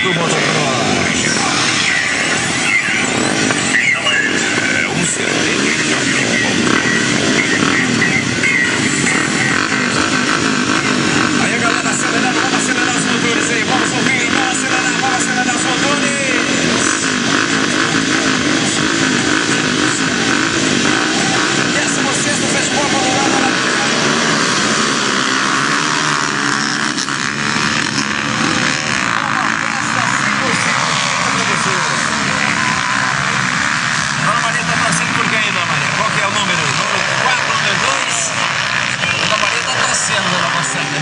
do motocross. É um sertanejo. Aí a galera acelerando, vamos acelerar os motores aí, vamos ouvir, vamos acelerar os motores. 16º Festival Panorama lá. Dona Maria está torcendo por quem, Dona Maria? Qual que é o número? Número 4, número 2? Dona Maria está torcendo, Dona Moçada.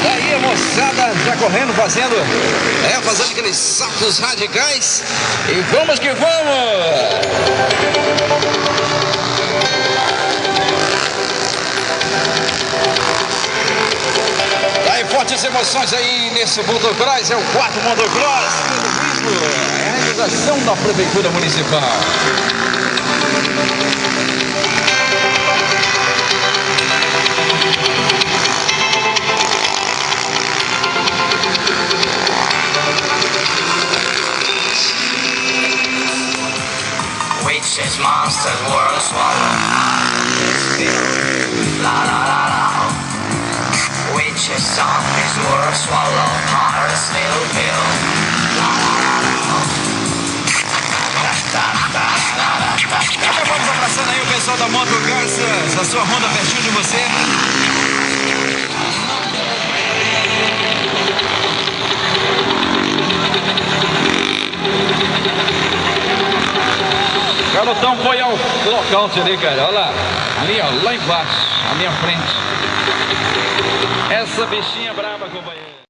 Aí a moçada já correndo, fazendo aqueles saltos radicais. E vamos que vamos! Aí fortes emoções aí nesse motocross, é o 4º motocross do Luísmo. É a realização da Prefeitura Municipal. Witches, monsters, world swallow la la la la. Witches, zombies, world swallow heart, still pill. La la la la. Já vamos abraçando aí o pessoal da Moto Garças, a sua Honda pertinho de você. Garotão foi ao local ali, cara. Olha lá. Ali, ó, lá embaixo, à minha frente. Essa bichinha brava, companheiro.